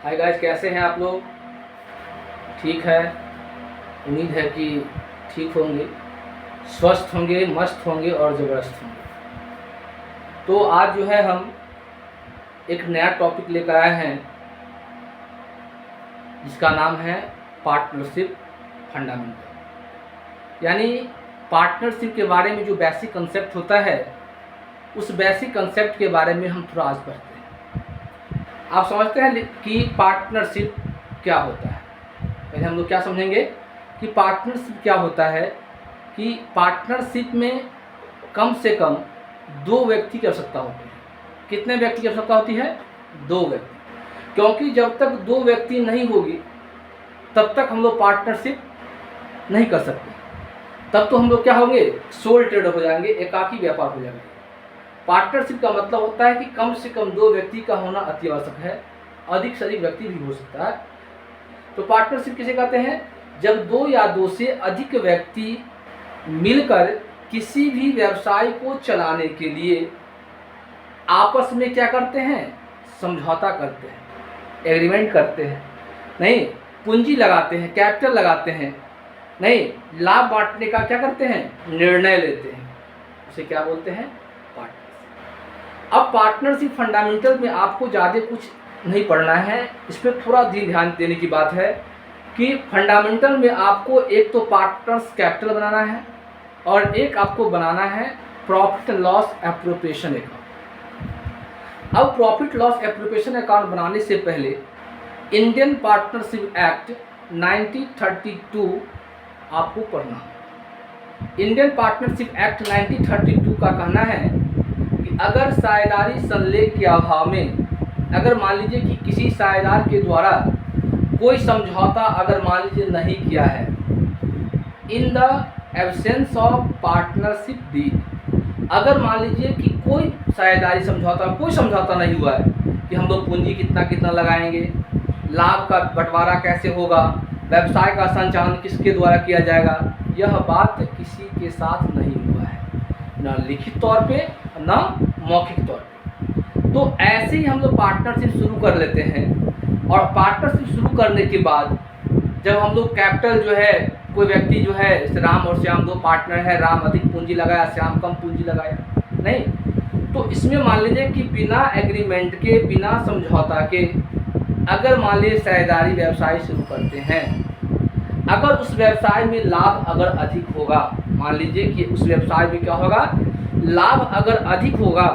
Hi guys, कैसे हैं आप लोग? ठीक है। उम्मीद है कि ठीक होंगे, स्वस्थ होंगे, मस्त होंगे और ज़बरदस्त होंगे। तो आज जो है हम एक नया टॉपिक लेकर आए हैं जिसका नाम है पार्टनरशिप फंडामेंटल। यानी पार्टनरशिप के बारे में जो बेसिक कंसेप्ट होता है, उस बेसिक कंसेप्ट के बारे में हम थोड़ा आज पढ़ते हैं। आप समझते हैं कि पार्टनरशिप क्या होता है? पहले हम लोग क्या समझेंगे कि पार्टनरशिप क्या होता है। कि पार्टनरशिप में कम से कम 2 व्यक्ति की आवश्यकता होती है। कितने व्यक्ति की आवश्यकता होती है? 2 व्यक्ति। क्योंकि जब तक 2 व्यक्ति नहीं होगी तब तक हम लोग पार्टनरशिप नहीं कर सकते। तब तो हम लोग क्या होंगे? सोल ट्रेडर हो जाएंगे, एकाकी व्यापार हो जाएगा। पार्टनरशिप का मतलब होता है कि कम से कम 2 व्यक्ति का होना अति आवश्यक है। अधिक से अधिक व्यक्ति भी हो सकता है। तो पार्टनरशिप किसे कहते हैं? जब 2 या 2 से अधिक व्यक्ति मिलकर किसी भी व्यवसाय को चलाने के लिए आपस में क्या करते हैं? समझौता करते हैं, एग्रीमेंट करते हैं, नहीं पूंजी लगाते हैं, कैपिटल लगाते हैं, नहीं लाभ बांटने का क्या करते हैं? निर्णय लेते हैं। उसे क्या बोलते हैं? पार्टनरशिप। अब पार्टनरशिप फंडामेंटल में आपको ज़्यादा कुछ नहीं पढ़ना है, इस पर थोड़ा ध्यान देने की बात है कि फंडामेंटल में आपको एक तो पार्टनर्स कैपिटल बनाना है और एक आपको बनाना है प्रॉफिट लॉस एप्रोप्रिएशन अकाउंट। अब प्रॉफिट लॉस एप्रोप्रिएशन अकाउंट बनाने से पहले इंडियन पार्टनरशिप एक्ट 1932 आपको पढ़ना है। इंडियन पार्टनरशिप एक्ट 1932 का कहना है कि अगर साझेदारी संलेख के अभाव में, अगर मान लीजिए कि किसी साझेदार के द्वारा कोई समझौता अगर मान लीजिए नहीं किया है, in the absence of partnership deed, अगर मान लीजिए कि कोई साझेदारी समझौता, कोई समझौता नहीं हुआ है कि हम लोग पूंजी कितना कितना लगाएंगे, लाभ का बंटवारा कैसे होगा, व्यवसाय का संचालन किसके द्वारा किया जाएगा, यह बात किसी के साथ नहीं हुआ है, ना लिखित तौर पे ना मौखिक तौर पे। तो ऐसे ही हम लोग पार्टनरशिप शुरू कर लेते हैं और पार्टनरशिप शुरू करने के बाद जब हम लोग कैपिटल जो है, कोई व्यक्ति जो है, राम और श्याम 2 पार्टनर है, राम अधिक पूंजी लगाया, श्याम कम पूंजी लगाया, नहीं तो इसमें मान लीजिए कि बिना एग्रीमेंट के, बिना समझौता के अगर मान लीजिए साझेदारी व्यवसाय शुरू करते हैं, अगर उस व्यवसाय में लाभ अगर अधिक होगा, मान लीजिए कि उस व्यवसाय में क्या होगा? लाभ अगर अधिक होगा,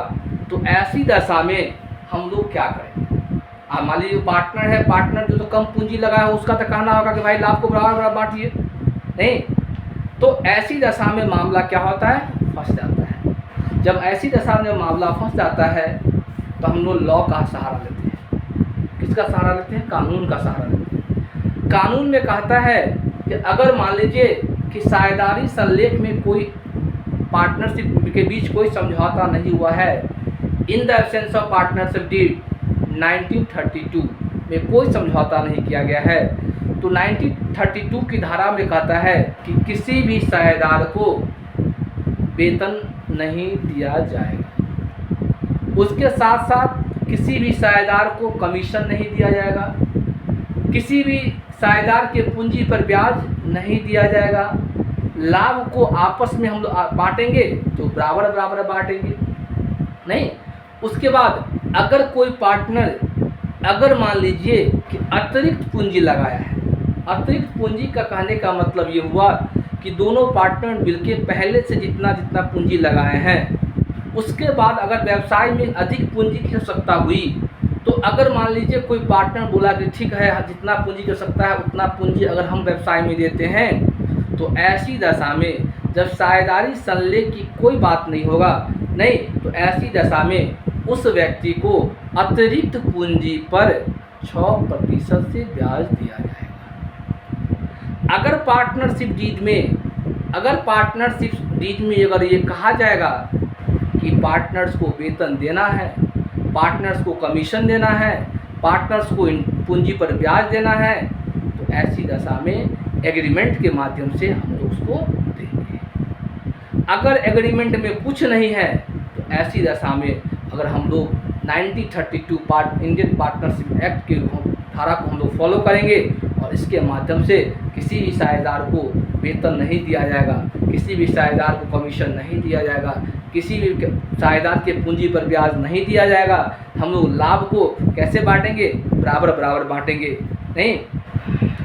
तो ऐसी दशा में हम लोग क्या करें? मान लीजिए पार्टनर है, पार्टनर जो तो कम पूंजी लगाया है उसका तो कहना होगा कि भाई लाभ को बराबर बराबर बांटिए, नहीं तो ऐसी दशा में मामला क्या होता है? फंस जाता है। जब ऐसी दशा में मामला फंस जाता है तो हम लोग लॉ का सहारा लेते हैं। किसका सहारा लेते हैं? कानून का सहारा लेते हैं। कानून में कहता है कि अगर मान लीजिए कि साझेदारी संलेख में कोई पार्टनरशिप के बीच कोई समझौता नहीं हुआ है, in the absence of partnership deed 1932 में कोई समझौता नहीं किया गया है, तो 1932 की धारा में कहता है कि किसी भी साझेदार को वेतन नहीं दिया जाएगा। उसके साथ साथ किसी भी साझेदार को कमीशन नहीं दिया जाएगा, किसी भी साझेदार के पूंजी पर ब्याज नहीं दिया जाएगा, लाभ को आपस में हम लोग बांटेंगे तो बराबर बराबर बांटेंगे, नहीं उसके बाद अगर कोई पार्टनर अगर मान लीजिए कि अतिरिक्त पूंजी लगाया है, अतिरिक्त पूंजी का कहने का मतलब ये हुआ कि दोनों पार्टनर मिलके पहले से जितना जितना पूंजी लगाए हैं, उसके बाद अगर व्यवसाय में अधिक पूंजी की आवश्यकता हुई, तो अगर मान लीजिए कोई पार्टनर बोला कि ठीक है जितना पूंजी की आवश्यकता है उतना पूंजी अगर हम व्यवसाय में देते हैं, तो ऐसी दशा में जब साझेदारी संलेख की कोई बात नहीं होगा, नहीं तो ऐसी दशा में उस व्यक्ति को अतिरिक्त पूंजी पर 6% से ब्याज दिया जाएगा। अगर पार्टनरशिप डीड में अगर ये कहा जाएगा कि पार्टनर्स को वेतन देना है, पार्टनर्स को कमीशन देना है, पार्टनर्स को पूंजी पर ब्याज देना है, तो ऐसी दशा में एग्रीमेंट के माध्यम से हम लोग उसको देंगे। अगर एग्रीमेंट में कुछ नहीं है तो ऐसी दशा में अगर हम लोग 1932 इंडियन पार्टनरशिप एक्ट के धारा को हम लोग फॉलो करेंगे और इसके माध्यम से किसी भी साझेदार को वेतन नहीं दिया जाएगा, किसी भी साझेदार को कमीशन नहीं दिया जाएगा, किसी भी साझेदार के पूंजी पर ब्याज नहीं दिया जाएगा। हम लोग लाभ को कैसे बांटेंगे, बराबर बराबर बांटेंगे, नहीं,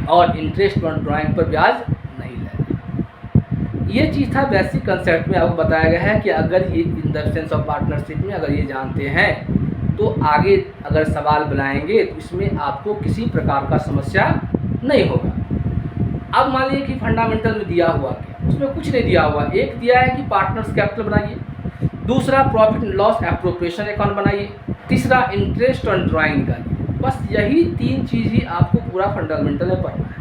और इंटरेस्ट ऑन ड्राइंग पर ब्याज नहीं लगेगा। ये चीज़ था बेसिक कंसेप्ट में आपको बताया गया है कि अगर ये in the sense of partnership में अगर ये जानते हैं तो आगे अगर सवाल बनाएंगे तो इसमें आपको किसी प्रकार का समस्या नहीं होगा। अब मान लीजिए कि फंडामेंटल में दिया हुआ क्या, उसमें कुछ नहीं दिया हुआ। एक दिया है कि पार्टनर्स कैपिटल बनाइए, दूसरा profit and loss appropriation account बनाइए, तीसरा इंटरेस्ट ऑन ड्राइंग निकालिए। बस यही 3 चीज़ ही आपको पूरा फंडामेंटल में पढ़ना है।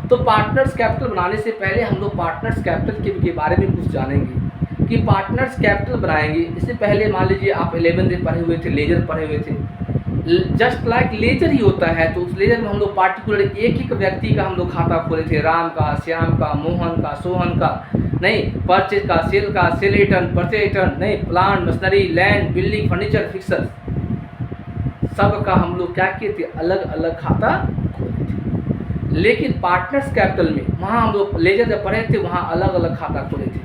तो पार्टनर्स कैपिटल बनाने से पहले हम लोग पार्टनर्स कैपिटल के बारे में कुछ जानेंगे कि पार्टनर्स कैपिटल बनाएंगे। इससे पहले मान लीजिए आप 11th में पढ़े हुए थे, लेजर पढ़े हुए थे, जस्ट लाइक लेजर ही होता है। तो उस लेजर में हम लोग पार्टिकुलर एक एक व्यक्ति का हम लोग खाता खोले थे, राम का, श्याम का, मोहन का, सोहन का, नहीं, परचेज का, सेल रिटर्न, परचेज रिटर्न, नहीं, plant, machinery, land, building, furniture, fixer, सब का हम लोग क्या किए थे, अलग अलग खाता खोले थे। लेकिन पार्टनर्स कैपिटल में वहाँ हम लोग लेजर जब पढ़े थे वहाँ अलग अलग खाता खोले थे।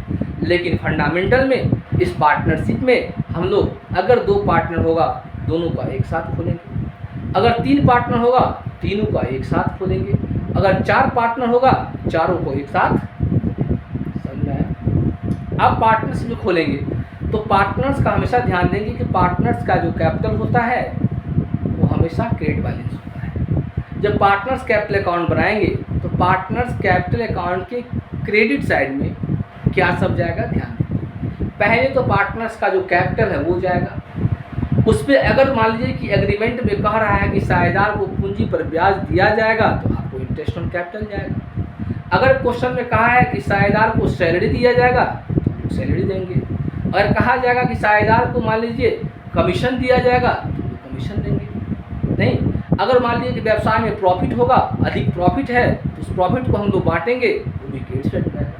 लेकिन फंडामेंटल में इस पार्टनरशिप में हम लोग अगर 2 पार्टनर होगा दोनों का एक साथ खोलेंगे, अगर 3 पार्टनर होगा तीनों का एक साथ खोलेंगे, अगर 4 पार्टनर होगा चारों को एक साथ। समझ में आया? अब पार्टनरशिप में खोलेंगे तो पार्टनर्स का हमेशा ध्यान देंगे कि पार्टनर्स का जो कैपिटल होता है वो हमेशा क्रेडिट बैलेंस होता है। जब पार्टनर्स कैपिटल अकाउंट बनाएंगे तो पार्टनर्स कैपिटल अकाउंट के क्रेडिट साइड में क्या सब जाएगा, ध्यान दें। पहले तो पार्टनर्स का जो कैपिटल है वो जाएगा, उस पर अगर मान लीजिए कि एग्रीमेंट में कह रहा है कि साझेदार को पूंजी पर ब्याज दिया जाएगा तो आपको इंटरेस्ट ऑन कैपिटल जाएगा। अगर क्वेश्चन में कहा है कि साझेदार को सैलरी दिया जाएगा तो सैलरी देंगे। अगर कहा जाएगा कि साझेदार को मान लीजिए कमीशन दिया जाएगा तो कमीशन देंगे। नहीं, अगर मान लीजिए कि व्यवसाय में प्रॉफिट होगा, अधिक प्रॉफिट है तो उस प्रॉफिट को हम लोग बांटेंगे, वो भी क्रेडिट साइड में आएगा।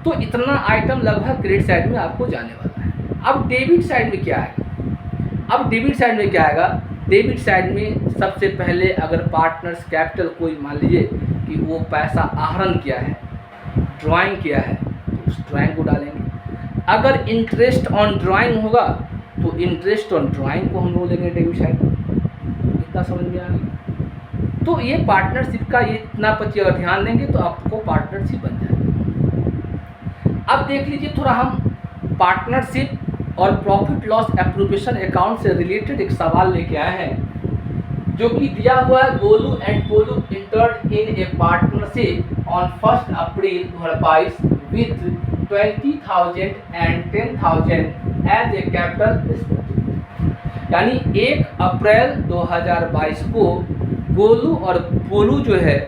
तो इतना आइटम लगभग क्रेडिट साइड में आपको जाने वाला है। अब डेबिट साइड में क्या आएगा? अब डेबिट साइड में क्या आएगा? डेबिट साइड में सबसे पहले अगर पार्टनर्स कैपिटल कोई मान लीजिए कि वो पैसा आहरण किया है, ड्राइंग किया है, तो उस ड्राइंग को डालेंगे। अगर इंटरेस्ट ऑन ड्राइंग होगा तो इंटरेस्ट ऑन ड्राइंग को हम लोग लेंगे डेबिट साइड में। इतना समझ में आ गया? तो ये पार्टनरशिप का ये इतना पच्ची अगर ध्यान देंगे तो आपको पार्टनरशिप बन जाएगा। अब देख लीजिए थोड़ा हम पार्टनरशिप और प्रॉफिट लॉस एप्रोप्रिएशन अकाउंट से रिलेटेड एक सवाल लेके आए हैं जो कि दिया हुआ है। Golu and Polu entered in a partnership on 1 April 2022 with 20,000 and 10,000 as a capital. यानी 1 अप्रैल 2022 को गोलू और पोलू जो है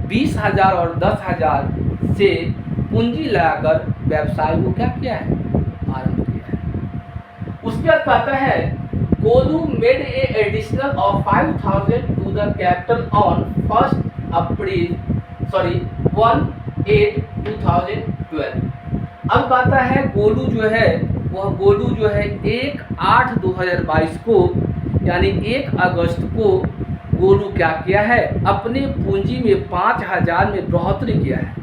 20,000 और 10,000 से पूंजी लगाकर व्यवसाय को क्या किया है, आरंभ किया है। उसके बाद कहता है Golu made a additional of 5,000 to the capital on 1 April 1/8/2012। अब कहता है गोलू जो है 1/8/2022 को यानी 1 अगस्त को गोलू क्या किया है, अपने पूंजी में 5,000 में बढ़ोतरी किया है,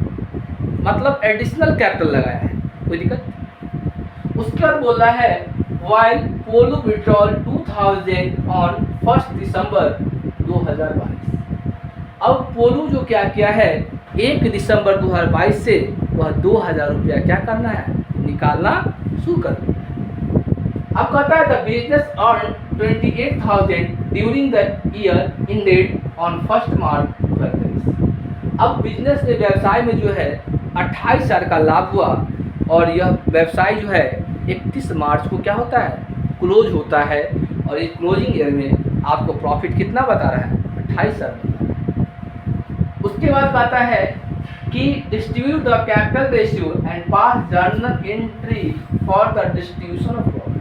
मतलब एडिशनल कैपिटल लगाया है। कोई दिक्कत? उसके बाद बोल रहा है वाइल पोलू विड्रॉल 2,000 ऑन 1 दिसंबर 2022। अब पोलू जो क्या किया है 1 दिसंबर 2022 से वह 2,000 रुपया क्या करना है, निकालना शुरू कर दिया। अब कहता है the business earn 28,000 during the year ended on 1 मार्च 2023। अब बिजनेस में व्यवसाय में जो है 28,000 का लाभ हुआ और यह व्यवसाय जो है 31 मार्च को क्या होता है, क्लोज होता है। और इस क्लोजिंग ईयर में आपको प्रॉफिट कितना बता रहा है, 28,000। उसके बाद कहता है कि distribute the capital ratio and pass journal entry for the distribution of profit.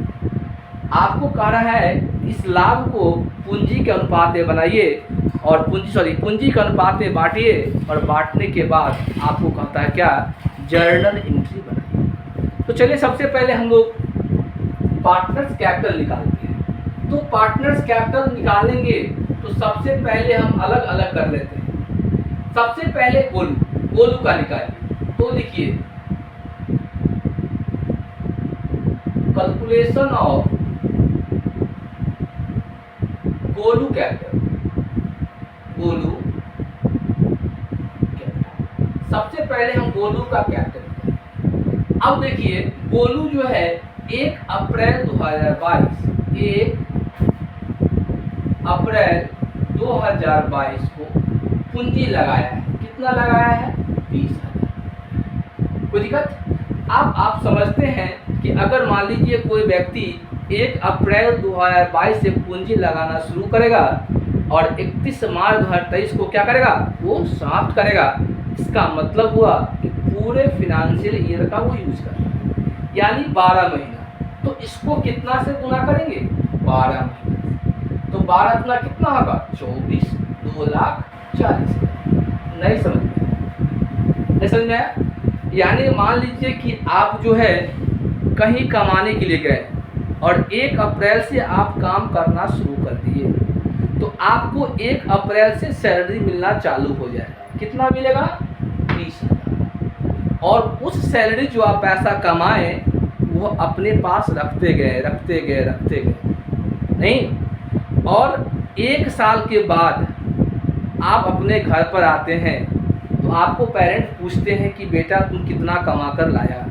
आपको कह रहा है इस लाभ को पूंजी के अनुपात में बनाइए और पूंजी के अनुपात में बांटिए और बांटने के बाद आपको कहता है क्या, जर्नल एंट्री बनाइए। तो चलिए सबसे पहले हम लोग पार्टनर्स कैपिटल निकालते हैं। तो पार्टनर्स कैपिटल निकालेंगे तो सबसे पहले हम अलग अलग कर लेते हैं। सबसे पहले गोलू का निकालिए। तो लिखिए कैलकुलेशन ऑफ गोलू कैपिटल। सबसे पहले हम गोलू का कैपिटल। अब देखिए गोलू जो है 1 अप्रैल 2022 को पूंजी लगाया है। कितना लगाया है? 20,000। कोई दिक्कत? अब आप समझते हैं कि अगर मान लीजिए कोई व्यक्ति 1 अप्रैल 2022 से पूंजी लगाना शुरू करेगा और 31 मार्च 2023 को क्या करेगा? वो समाप्त करेगा। इसका मतलब हुआ कि पूरे फिनेंशियल ईयर का वो यूज करेगा, यानी 12 महीना। तो इसको कितना से गुना करेंगे? 12 महीना। तो 12 गुना कितना होगा? 24, 2,40,000। नहीं समझ में? नहीं समझ में आया? यानी मान लीजिए कि आप जो है कहीं कमाने के लिए गए और 1 अप्रैल से आप काम करना शुरू कर दिए, तो आपको 1 अप्रैल से सैलरी मिलना चालू हो जाएगा। कितना मिलेगा? 20,000। और उस सैलरी जो आप पैसा कमाए वो अपने पास रखते गए नहीं। और 1 साल के बाद आप अपने घर पर आते हैं तो आपको पेरेंट्स पूछते हैं कि बेटा तुम कितना कमा कर लाया,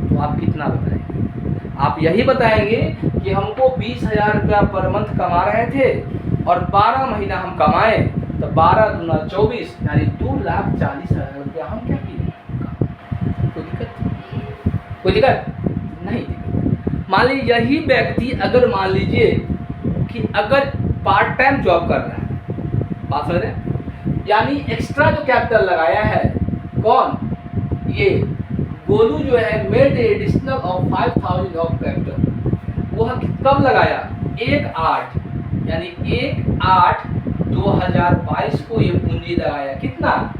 तो आप कितना बताएंगे? आप यही बताएंगे कि हमको 20,000 रुपया पर मंथ कमा रहे थे और 12 महीना हम कमाए, तो 12 दूना 24 यानी 2,40,000 रुपया हम क्या किए? कोई दिक्कत? नहीं दिक्कत। मान लीजिए यही व्यक्ति अगर मान लीजिए कि अगर पार्ट टाइम जॉब कर रहा है, बात समझ रहे हैं? यानी एक्स्ट्रा जो कैपिटल लगाया है कौन? ये गोलू जो है made additional of 5,000 of capital. वो कब लगाया? 1/8 यानी 1/8/2022 को ये पूंजी लगाया। कितना?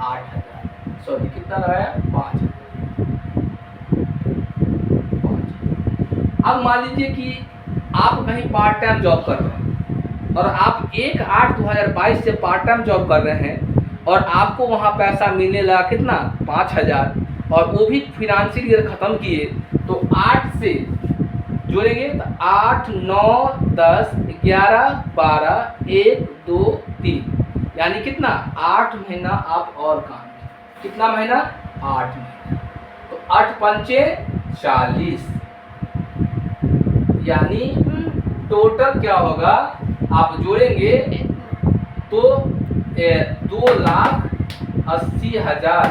8,000। सॉरी कितना लगाया? 5,000। अब मान लीजिए कि आप कहीं पार्ट टाइम जॉब कर रहे हैं और आप 1/8/2022 से पार्ट टाइम जॉब कर रहे हैं और आपको वहाँ पैसा मिलने लगा कितना? 5,000। और वो भी फिनेंशियल ईयर खत्म किए तो 8 से जोड़ेंगे तो 8, 9, 10, 11, 12, 1, 2, 3 यानी कितना? 8 महीना आप और काम किए। कितना महीना? 8 महीना। तो 8 पंचे 40 यानी टोटल क्या होगा? आप जोड़ेंगे तो 2,80,000।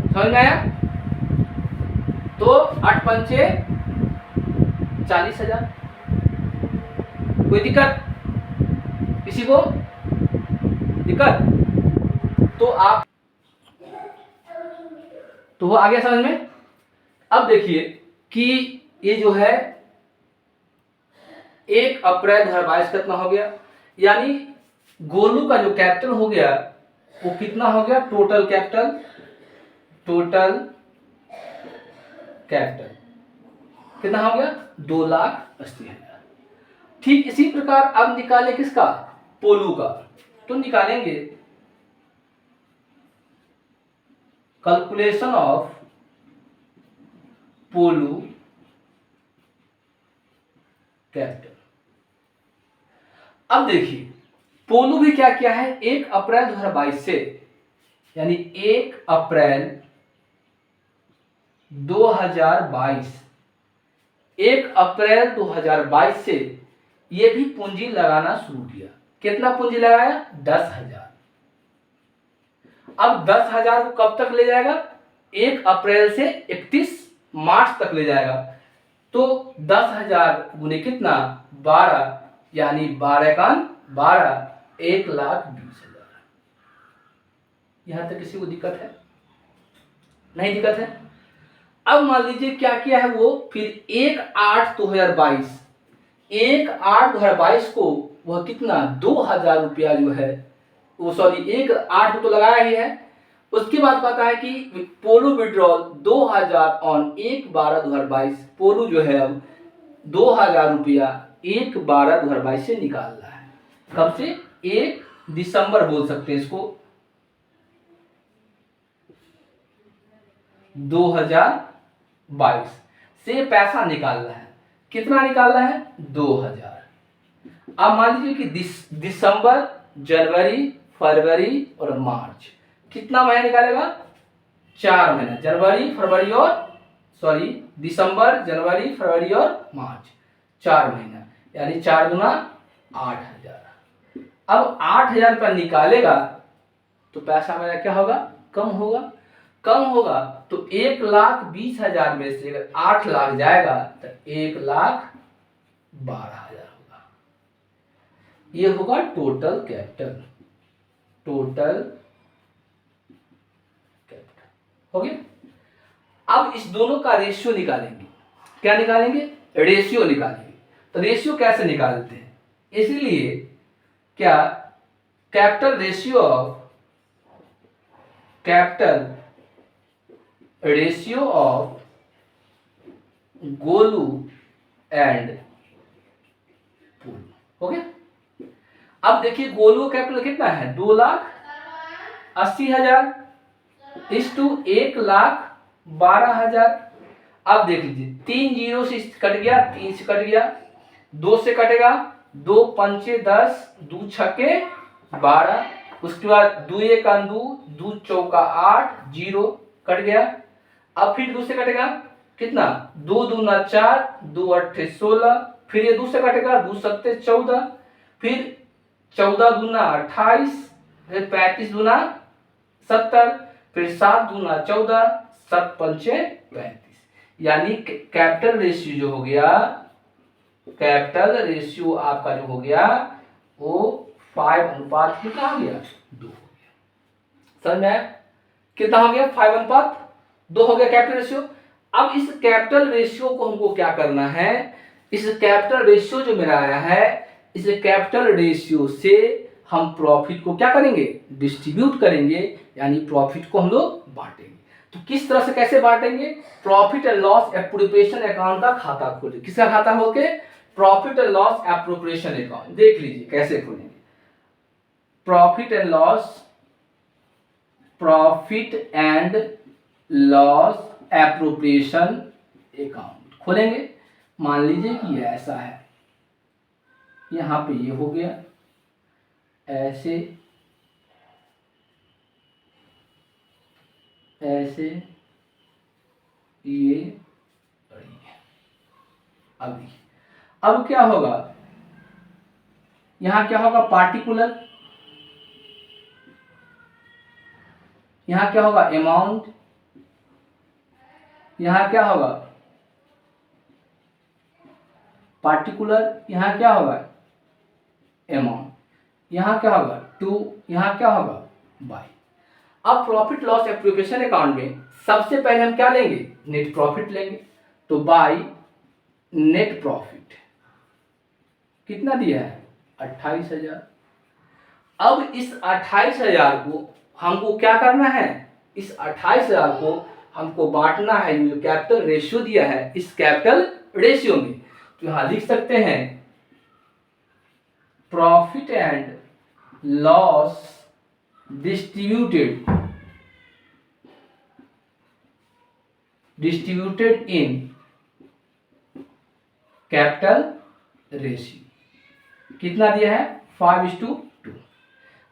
समझ में आया? तो 8 पंचे 40,000। कोई दिक्कत? किसी को दिक्कत? तो आप तो वो आ गया समझ में? अब देखिए कि ये जो है 1 अप्रैल 2022 कितना हो गया? यानी गोलू का जो कैपिटल हो गया वो कितना हो गया? टोटल कैपिटल कितना हो गया? 2,80,000। ठीक इसी प्रकार अब निकाले किसका? पोलू का। तो निकालेंगे कैलकुलेशन ऑफ पोलू कैपिटल। अब देखिए पोलू भी क्या किया है? 1 अप्रैल 2022 से यानी 1 अप्रैल 2022 1 अप्रैल 2022 से ये भी पूंजी लगाना शुरू किया। कितना पूंजी लगाया? 10,000। अब 10,000 को कब तक ले जाएगा? 1 अप्रैल से 31 मार्च तक ले जाएगा। तो 10,000 गुने कितना? 12 यानी 12 का 12 1,20,000। यहां तक किसी को दिक्कत है? नहीं दिक्कत है? अब मान लीजिए क्या किया है वो फिर 1/8/2022 को वह कितना? 2,000 रुपया जो है वो सॉरी 1/8 को तो लगाया ही है। उसके बाद कहता है कि पोलू विड्रॉल 2,000 ऑन 1/12/2022। पोलू जो है अब ₹2000 1/12/2022 से निकालना है। कब से? 1 दिसंबर बोल सकते हैं इसको, 2022 से पैसा निकालना है। कितना निकालना है? 2000। अब मान लीजिए कि दिसंबर, जनवरी, फरवरी और मार्च, कितना महीना निकालेगा? 4 महीना, जनवरी, फरवरी और दिसंबर, जनवरी, फरवरी और मार्च, 4 महीना, यानी 4 दूना 8000। अब 8000 रुपया निकालेगा तो पैसा मेरा क्या होगा? कम होगा। कम होगा तो 1,20,000 में से अगर 8 लाख जाएगा तो 1,12,000 होगा। ये होगा टोटल कैपिटल। टोटल कैपिटल हो गया। अब इस दोनों का रेशियो निकालेंगे। क्या निकालेंगे? रेशियो निकालेंगे। तो रेशियो कैसे निकालते हैं? इसलिए क्या capital ratio of Golu and पुल हो गया। अब देखिए गोलू कैपिटल कितना है? 2,80,000 इस टू 1,12,000। अब देख लीजिए 3 जीरो से कट गया, 3 से कट गया, 2 से कटेगा, 2 पंचे 10, 2 छक्के 12, उसके बाद 2 एक 2, 2 चौका 8, 0 कट गया। अब फिर 2 से कटेगा कितना? 2 दूना 4, 2 अट्ठे 16, फिर ये 2 से कटेगा, 2 सत्ते 14, फिर 14 दूना 28, फिर 35 दूना 70, फिर 7 दूना 14, 7 पंचे 35, यानी कैपिटल रेशियो जो हो गया, कैपिटल रेशियो आपका जो हो गया वो 5:2 कितना हो गया? 2 हो गया। समझ में आया? कितना हो गया? 5:2 हो गया कैपिटल रेशियो। अब इस कैपिटल रेशियो को हमको क्या करना है? इस कैपिटल रेशियो जो मेरा आया है, इस कैपिटल रेशियो से हम प्रॉफिट को क्या करेंगे? डिस्ट्रीब्यूट करेंगे, यानी प्रॉफिट को हम लोग बांटेंगे। तो किस तरह से कैसे बांटेंगे? Profit and loss appropriation account का खाता खोलेंगे। किसका खाता खोल के? Profit and loss appropriation account. देख लीजिए कैसे खोलेंगे। Profit and loss appropriation account खोलेंगे। मान लीजिए कि ये ऐसा है, यहां पे ये हो गया ऐसे, ऐसे, ये और ये। अब क्या होगा? यहां क्या होगा? पार्टिकुलर, यहां क्या होगा? अमाउंट, यहां क्या होगा? पार्टिकुलर, यहां क्या होगा? अमाउंट, यहां क्या होगा? टू, यहां क्या होगा? बाय। अब प्रॉफिट लॉस एप्रोप्रिएशन अकाउंट में सबसे पहले हम क्या लेंगे? नेट प्रॉफिट लेंगे। तो बाय नेट प्रॉफिट कितना दिया है? 28,000। अब इस 28,000 को हमको क्या करना है? इस 28,000 को हमको बांटना है, जो कैपिटल रेशियो दिया है इस कैपिटल रेशियो में। तो यहां लिख सकते हैं profit and loss distributed in capital ratio. कितना दिया है? 5:2।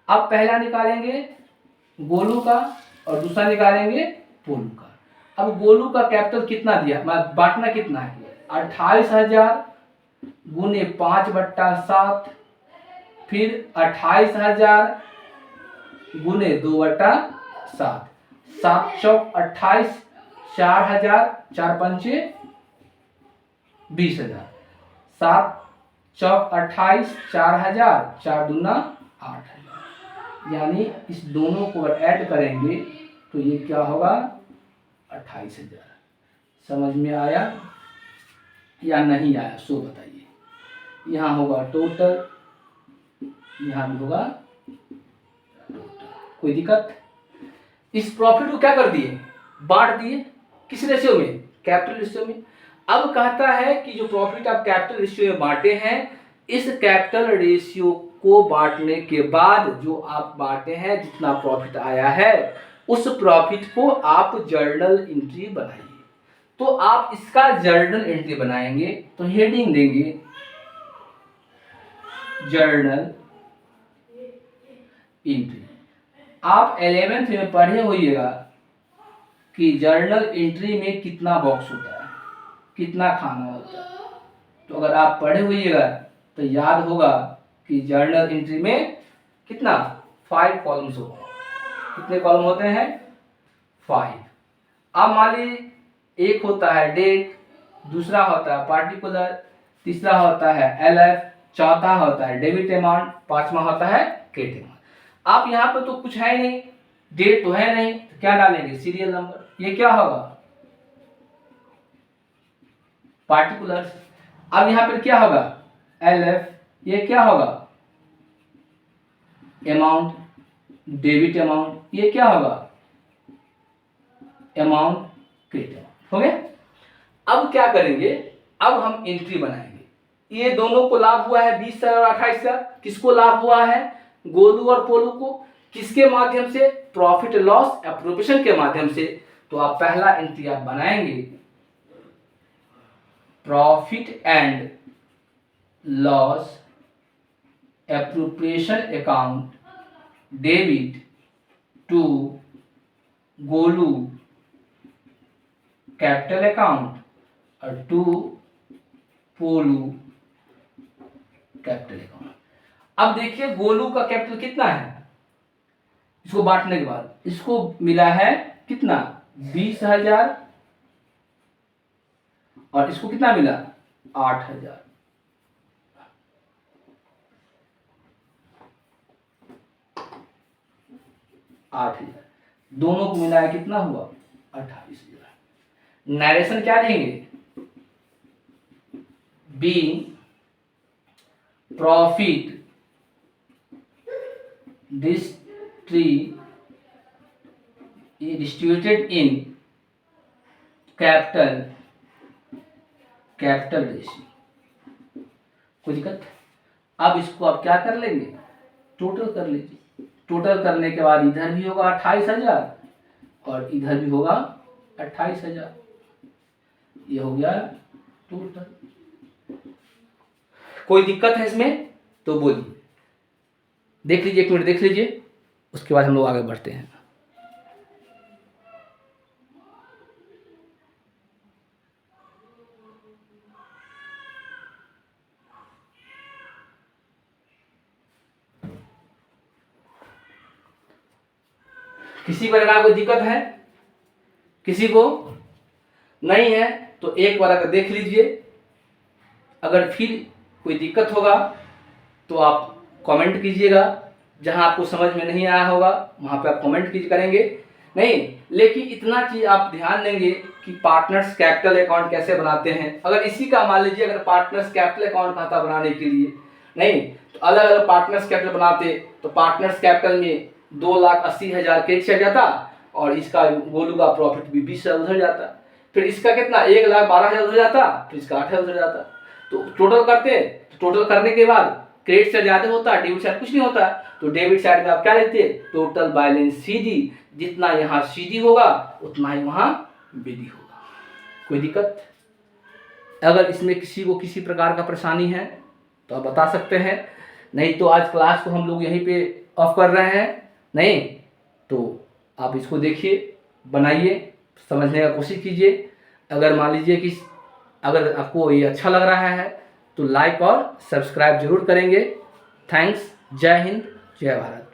अब पहला निकालेंगे गोलू का और दूसरा निकालेंगे पोलू का। अब गोलू का कैपिटल कितना दिया, बांटना कितना है? 28,000 गुने 5/7, फिर 28,000 गुने 2/7, 7 चौक 28, 4,000, 4 पंचे 20,000, 7 चौक 28, 4,000, 4 दूना 8,000, यानी इस दोनों को ऐड करेंगे तो ये क्या होगा? 28,000। समझ में आया या नहीं आया सो बताइए। यहाँ होगा टोटल, यहाँ भी होगा टोटल। कोई दिक्कत? इस प्रॉफिट को क्या कर दिए? बांट दिए। किस रेशियो में? कैपिटल रेशियो में। अब कहता है कि जो प्रॉफिट आप कैपिटल रेशियो में बांटे हैं, इस कैपिटल रेशियो को बांटने के बाद जो आप बांटे हैं, जितना प्रॉफिट आया है, उस प्रॉफिट को आप जर्नल एंट्री बनाइए। तो आप इसका जर्नल एंट्री बनाएंगे तो हेडिंग देंगे जर्नल एंट्री। आप 11th में पढ़े होइएगा कि जर्नल एंट्री में कितना बॉक्स होता है, कितना खाना होता है। तो अगर आप पढ़े होइएगा तो याद होगा कि जर्नल एंट्री में कितना 5 कॉलम्स होते हैं। कितने कॉलम होते हैं? 5। अब मान लीजिए एक होता है डेट, दूसरा होता है पार्टिकुलर, तीसरा होता है LF, चौथा होता है डेबिट अमाउंट, पांचवा होता है क्रेडिट अमाउंट। आप यहाँ पे तो कुछ है नहीं, डेट तो है नहीं, तो क्या डालेंगे? Serial number. ये क्या होगा? पार्टिकुलर। अब यहाँ पर क्या होगा? LF। ये क्या होगा? Amount, debit amount. ये क्या होगा? Amount, credit amount. हो गया? अब क्या करेंगे? अब हम एंट्री बनाएंगे। ये दोनों को लाभ हुआ है 20,000 और 28,000। किसको लाभ हुआ है? गोलू और पोलू को। किसके माध्यम से? प्रॉफिट लॉस एप्रोप्रिएशन के माध्यम से। तो आप पहला एंट्री आप बनाएंगे profit and loss appropriation account debit to Golu capital account और टू पोलू कैपिटल अकाउंट। अब देखिए गोलू का कैपिटल कितना है, इसको बांटने के बाद इसको मिला है कितना? 20,000 और इसको कितना मिला? 8,000। दोनों को मिलाया कितना हुआ? 28,000। नरेशन क्या देंगे? being profit distributed in capital ratio. कोई दिक्कत? अब इसको आप क्या कर लेंगे? टोटल कर लीजिए। टोटल करने के बाद इधर भी होगा 28,000 और इधर भी होगा 28,000। ये हो गया टोटल। कोई दिक्कत है इसमें तो बोलिए। देख लीजिए, 1 मिनट देख लीजिए, उसके बाद हम लोग आगे बढ़ते हैं। किसी प्रकार कोई दिक्कत है? किसी को नहीं है तो एक बार अगर देख लीजिए। अगर फिर कोई दिक्कत होगा तो आप कमेंट कीजिएगा। जहां आपको समझ में नहीं आया होगा वहां पे आप कमेंट करेंगे। नहीं, लेकिन इतना चीज आप ध्यान देंगे कि पार्टनर्स कैपिटल अकाउंट कैसे बनाते हैं। अगर इसी का मान लीजिए अगर पार्टनर्स कैपिटल अकाउंट खाता बनाने के लिए नहीं तो अलग अलग पार्टनर्स कैपिटल बनाते तो पार्टनर्स कैपिटल में 2,80,000 क्रेडिट चल जाता और इसका गोलू का प्रॉफिट भी 20,000 उधर जाता। फिर इसका कितना 1,12,000 उधर जाता, फिर इसका 8,000 उधर जाता। तो टोटल करते तो टोटल करने के बाद क्रेडिट से ज्यादा होता, डेबिट साइड कुछ नहीं होता। तो डेबिट साइड में आप क्या लेते? Total balance CD। जितना यहाँ CD होगा उतना ही वहाँ BD होगा। कोई दिक्कत? अगर इसमें किसी को किसी प्रकार का परेशानी है तो आप बता सकते हैं। नहीं तो आज क्लास को हम लोग यहीं पे ऑफ कर रहे हैं। नहीं तो आप इसको देखिए, बनाइए, समझने का कोशिश कीजिए। अगर मान लीजिए कि अगर आपको ये अच्छा लग रहा है तो लाइक और सब्सक्राइब जरूर करेंगे। थैंक्स। जय हिंद, जय भारत।